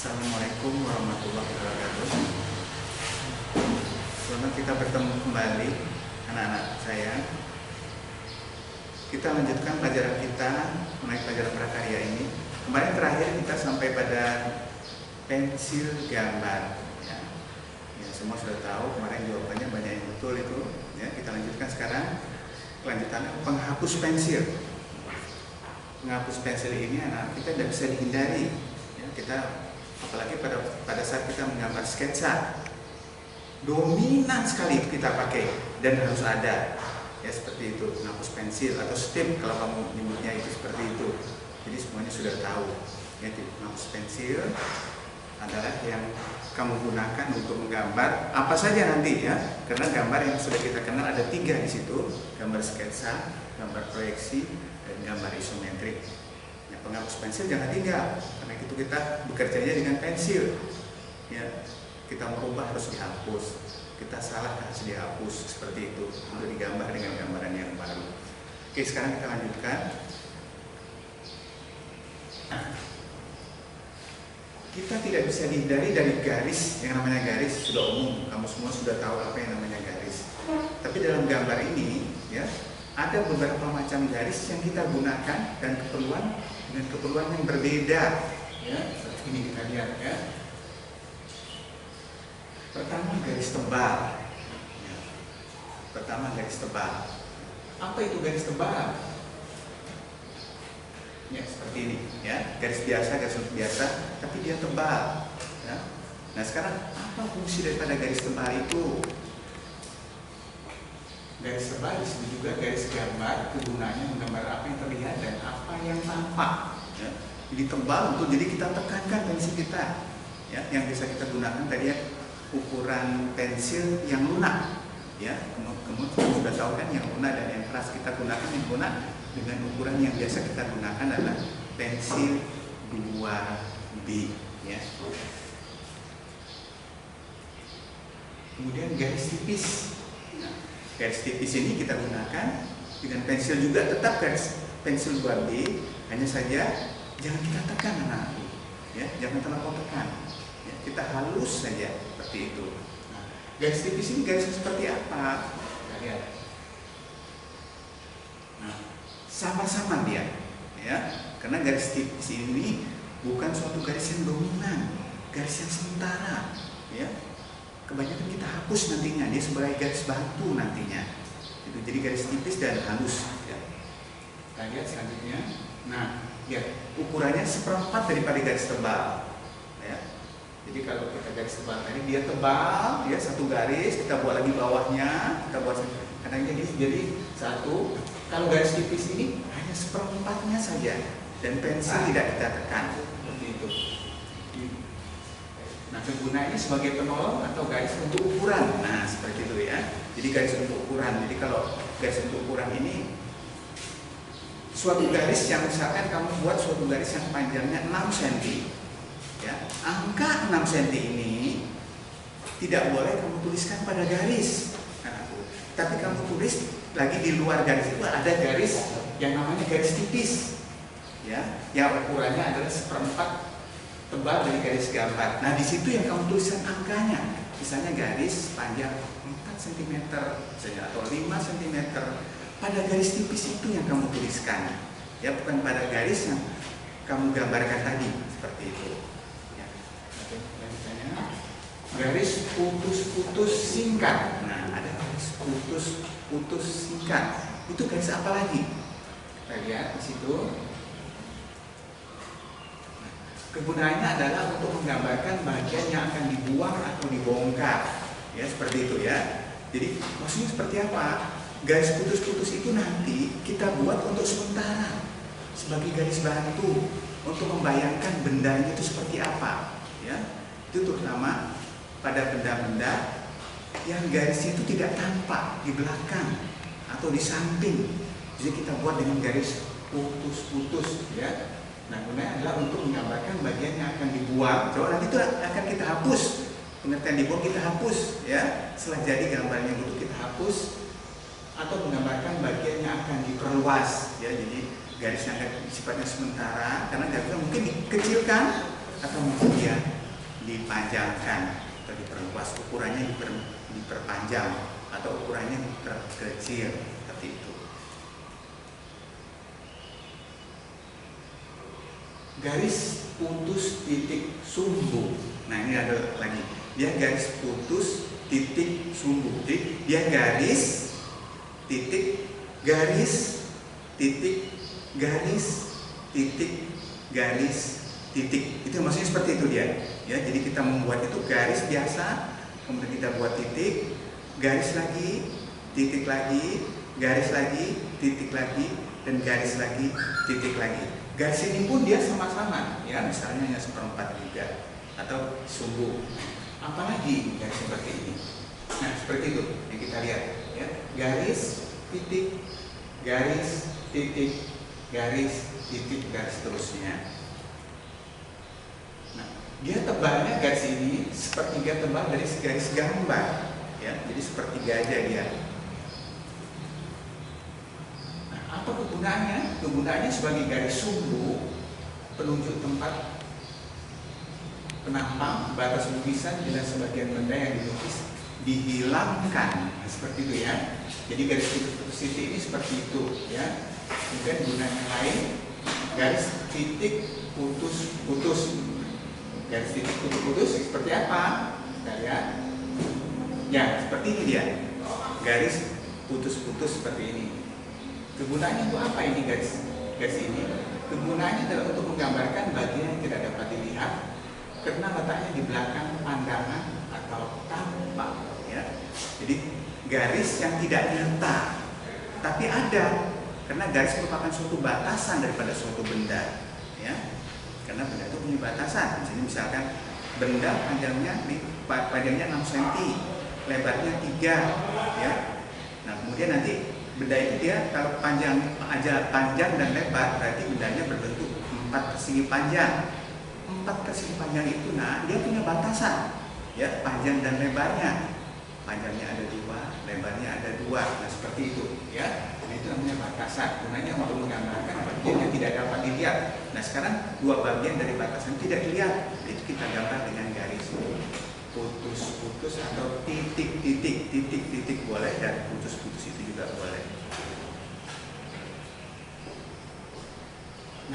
Assalamualaikum warahmatullahi wabarakatuh. Selamat kita bertemu kembali anak-anak saya. Kita lanjutkan pelajaran kita mengenai pelajaran prakarya ini. Kemarin terakhir kita sampai pada pensil gambar. Ya, semua sudah tahu kemarin jawabannya banyak yang betul itu. Ya, kita lanjutkan sekarang kelanjutannya penghapus pensil. Penghapus pensil ini anak kita tidak bisa dihindari. Ya, kita apalagi pada saat kita menggambar sketsa, dominan sekali kita pakai dan harus ada, ya seperti itu, penghapus pensil atau stip kalau kamu nyebutnya itu seperti itu. Jadi semuanya sudah tahu. Ya, penghapus pensil adalah yang kamu gunakan untuk menggambar apa saja nanti ya, karena gambar yang sudah kita kenal ada 3 di situ: gambar sketsa, gambar proyeksi, dan gambar isometrik. Penghapus pensil jangan tinggal, karena itu kita bekerjanya dengan pensil. Ya, kita merubah harus dihapus, kita salah harus dihapus, seperti itu untuk digambar dengan gambaran yang baru. Oke, sekarang kita lanjutkan. Kita tidak bisa dihindari dari garis. Yang namanya garis sudah umum, kamu semua sudah tahu apa yang namanya garis. Tapi dalam gambar ini, ya, ada beberapa macam garis yang kita gunakan dan dengan keperluan yang berbeda. Ya, seperti ini kita lihat ya. Pertama, garis tebal. Ya. Pertama, garis tebal. Apa itu garis tebal? Ya, seperti ini ya, garis biasa, tapi dia tebal. Ya. Nah, sekarang apa fungsi daripada garis tebal itu? Garis tebal disebut juga garis gambar, kegunaannya menggambar apa yang terlihat dan apa yang tampak. Ya. Jadi tebal untuk jadi kita tekankan pensil kita. Ya, yang bisa kita gunakan tadi ya, ukuran pensil yang lunak. Ya, kemudian sudah tahu kan yang lunak dan yang keras. Kita gunakan yang lunak dengan ukuran yang biasa kita gunakan adalah pensil 2B. Ya. Kemudian garis tipis. Garis tipis ini kita gunakan dengan pensil juga, tetap garis pensil 2B, hanya saja jangan kita tekan anak-anakku, ya, jangan terlalu tekan, ya, kita halus saja seperti itu. Nah, garis tipis ini garis seperti apa? Kita lihat. Nah, sama-sama dia, ya, karena garis tipis ini bukan suatu garis yang dominan, garis yang sementara, ya. Kebanyakan kita hapus nantinya, dia sebagai garis bantu nantinya. Itu jadi garis tipis dan halus. Ya. Kita lihat selanjutnya. Nah, ya, ukurannya 1/4 daripada garis tebal. Ya. Jadi kalau kita garis tebal tadi dia tebal, ya satu garis, kita buat lagi bawahnya, kita buat karena jadi satu. Kalau garis tipis ini hanya 1/4-nya saja dan pensil tidak kita tekan seperti itu. Nah, kegunaannya sebagai penolong atau garis untuk ukuran. Nah, seperti itu ya. Jadi garis untuk ukuran. Jadi kalau garis untuk ukuran ini suatu garis yang misalkan kamu buat suatu garis yang panjangnya 6 cm. Ya, angka 6 cm ini tidak boleh kamu tuliskan pada garis. Tapi kamu tulis lagi di luar garis itu ada garis yang namanya garis tipis. Ya, yang ukurannya adalah 1/4 tebal dari garis gambar. Nah, di situ yang kamu tuliskan angkanya. Misalnya garis panjang 4 cm misalnya, atau 5 cm. Pada garis tipis itu yang kamu tuliskan. Ya, bukan pada garis yang kamu gambarkan tadi. Seperti itu. Ya. Oke, lanjutannya. Garis putus-putus singkat. Nah, ada garis putus-putus singkat. Itu garis apa lagi? Kita lihat di situ. Kegunaannya adalah untuk menggambarkan bagian yang akan dibuang atau dibongkar, ya seperti itu ya. Jadi maksudnya seperti apa? Garis putus-putus itu nanti kita buat untuk sementara sebagai garis bantu untuk membayangkan bendanya itu seperti apa, ya. Itu terutama pada benda-benda yang garisnya itu tidak tampak di belakang atau di samping. Jadi kita buat dengan garis putus-putus, ya. Nah, gunanya adalah untuk menggambarkan bagian yang akan dibuang. Coba nanti itu akan kita hapus. Pengertian dibuang kita hapus, ya. Setelah jadi gambarnya itu kita hapus atau menggambarkan bagian yang akan diperluas, ya. Jadi garis yang sifatnya sementara karena garisnya mungkin dikecilkan atau mungkin dia dipanjangkan atau diperluas, ukurannya diperpanjang atau ukurannya diperkecil seperti itu. Garis putus titik sumbu. Nah ini ada lagi, dia garis putus titik sumbu. Jadi dia garis titik garis titik garis titik garis titik. Itu maksudnya seperti itu dia. Ya, jadi kita membuat itu garis biasa, kemudian kita buat titik, garis lagi, titik lagi, garis lagi, titik lagi, dan garis lagi, titik lagi. Garis ini pun dia sama-sama, ya, misalnya hanya 1/4 juga atau sumbu. Apalagi garis seperti ini. Nah, seperti itu yang kita lihat, ya. Garis, titik, garis, titik, garis, titik, garis seterusnya. Nah, dia tebalnya garis ini sepertiga tebal dari garis gambar, ya. Jadi sepertiga aja dia. Apa kegunaannya? Kegunaannya sebagai garis sumbu, penunjuk tempat penampang, batas lukisan dan sebagian benda yang dilukis dihilangkan. Nah, seperti itu ya. Jadi garis putus titik ini seperti itu ya. Kemudian gunanya lain, garis titik putus. Garis titik putus seperti apa? Kita lihat. Ya, seperti ini dia. Garis putus seperti ini. Kegunaannya untuk apa ini garis ini? Kegunaannya adalah untuk menggambarkan bagian yang tidak dapat dilihat karena letaknya di belakang pandangan atau tampak, ya. Jadi garis yang tidak nyata, tapi ada, karena garis merupakan suatu batasan daripada suatu benda, ya. Karena benda itu punya batasan. Misalkan benda panjangnya 6 cm, lebarnya 3, ya. Nah, kemudian nanti benda itu dia kalau panjang dan lebar, berarti bendanya berbentuk 4 persegi panjang. 4 persegi panjang itu, nah dia punya batasan, ya, panjang dan lebarnya. Panjangnya ada 2, lebarnya ada 2. Nah seperti itu, ya. Nah itu namanya batasan. Gunanya untuk menggambarkan bagian yang tidak dapat dilihat. Nah sekarang 2 bagian dari batasan tidak dilihat, itu kita gambar dengan garis putus atau titik boleh, dan putus itu juga boleh.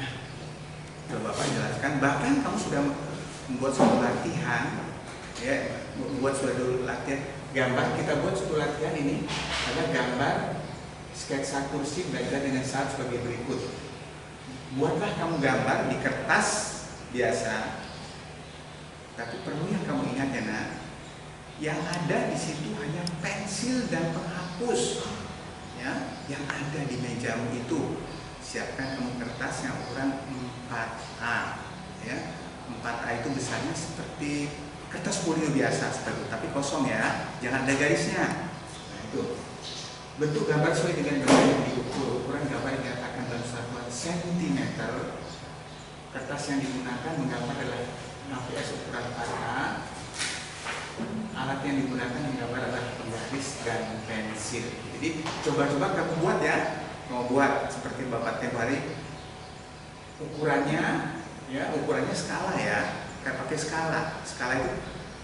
Nah, coba Bapak jelaskan. Bahkan kamu sudah membuat suatu latihan, ya, membuat suatu latihan gambar. Kita buat suatu latihan ini adalah gambar sketsa kursi belajar dengan syarat sebagai berikut. Buatlah kamu gambar di kertas biasa. Tapi perlu yang kamu ingat ya nak, yang ada di situ hanya pensil dan penghapus, ya, yang ada di mejamu itu. Siapkan kamu kertas yang ukuran 4A, ya. 4A itu besarnya seperti kertas folio biasa, seperti itu, tapi kosong ya, jangan ada garisnya. Nah itu bentuk gambar sesuai dengan gambar yang diukur. Ukuran gambar yang dinyatakan dalam satuan sentimeter. Kertas yang digunakan menggambar adalah 6PS ukuran 4A. Alat yang digunakan menggambar adalah penggaris dan pensil. Jadi coba-coba kamu buat ya, mau buat seperti Bapak tiap hari. Ukurannya, ya, ukurannya skala ya, kayak pakai skala. Skala itu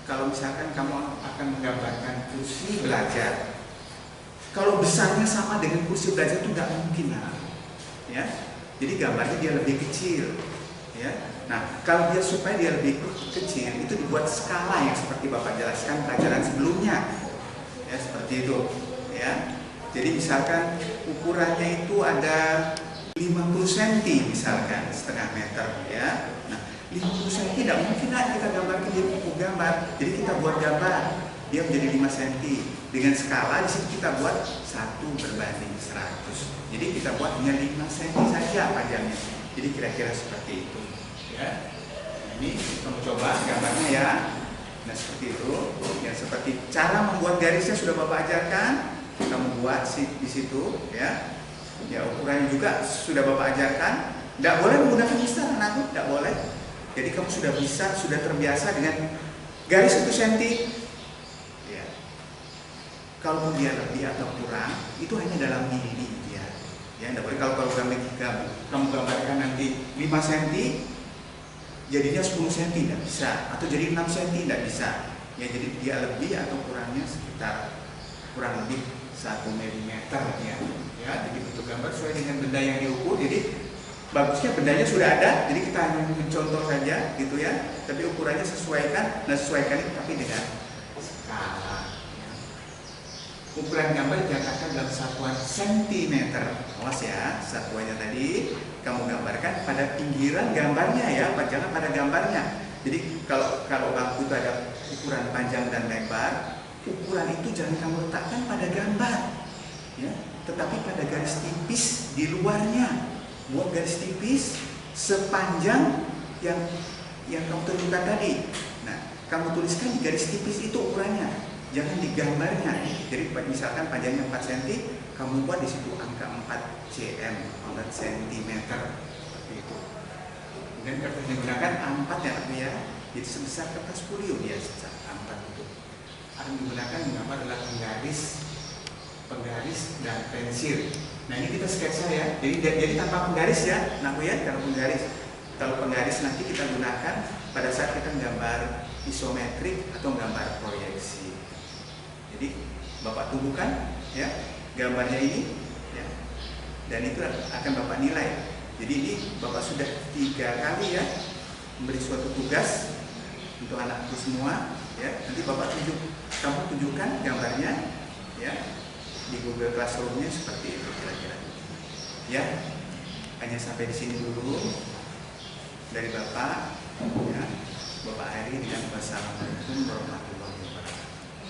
kalau misalkan kamu akan menggambarkan kursi belajar, kalau besarnya sama dengan kursi belajar itu nggak mungkin lah, ya. Jadi gambarnya dia lebih kecil, ya. Nah, kalau dia supaya dia lebih kecil, itu dibuat skala yang seperti Bapak jelaskan pelajaran sebelumnya, ya, seperti itu, ya. Jadi misalkan ukurannya itu ada 50 cm misalkan, setengah meter, ya. Nah, 50 cm tidak mungkin lah kita gambarkan di buku gambar. Jadi kita buat gambar, dia menjadi 5 cm. Dengan skala di sini kita buat 1/100. Jadi kita buat hanya 5 cm saja panjangnya. Jadi kira-kira seperti itu. Ya, ini kamu coba gambarnya ya. Nah seperti itu. Yang seperti cara membuat garisnya sudah Bapak ajarkan. Kamu buat di situ, ya. Ya ukurannya juga sudah Bapak ajarkan. Tidak boleh menggunakan instan anakku, tidak boleh. Jadi kamu sudah bisa, sudah terbiasa dengan garis 1 cm. Ya. Kalau dia lebih atau kurang, itu hanya dalam mili ya. Ya, tidak boleh kalau kamu gambarkan nanti 5 cm. jadinya 10 cm tidak bisa, atau jadi 6 cm tidak bisa. Ya, jadi dia lebih atau kurangnya sekitar kurang lebih 1 mm ya. Ya, jadi bentuk gambar sesuai dengan benda yang diukur. Jadi bagusnya bendanya sudah ada, jadi kita hanya mencontoh saja gitu ya. Tapi ukurannya sesuaikan, nah sesuaikan itu tapi dengan skala. Ya. Ukuran gambar dinyatakan dalam satuan cm. Awas ya, satuannya tadi kamu gambarkan pada pinggiran gambarnya ya, jangan pada gambarnya. Jadi kalau bangku itu ada ukuran panjang dan lebar, ukuran itu jangan kamu letakkan pada gambar, ya, tetapi pada garis tipis di luarnya. Buat garis tipis sepanjang yang kamu tentukan tadi. Nah, kamu tuliskan di garis tipis itu ukurannya, jangan di gambarnya. Jadi misalkan panjangnya 4 cm, kamu buat di situ angka 4 cm, 4 cm seperti itu. Kemudian kertas yang digunakan A4 ya, jadi sebesar kertas folio ya, sebesar A4 itu. Yang digunakan menggambar adalah penggaris dan pensil. Nah, ini kita sketsa ya. Jadi tanpa penggaris ya, nah ya, kalau penggaris. Kalau penggaris nanti kita gunakan pada saat kita menggambar isometrik atau gambar proyeksi. Jadi Bapak tumbuhkan ya gambarnya ini ya, dan itu akan Bapak nilai. Jadi ini Bapak sudah 3 kali ya memberi suatu tugas untuk anakku semua ya. Nanti Bapak kamu tunjukkan gambarnya ya di Google Classroom-nya seperti itu kira-kira. Ya, hanya sampai di sini dulu dari Bapak ya. Bapak Heri dengan wassalamualaikum warahmatullahi wabarakatuh.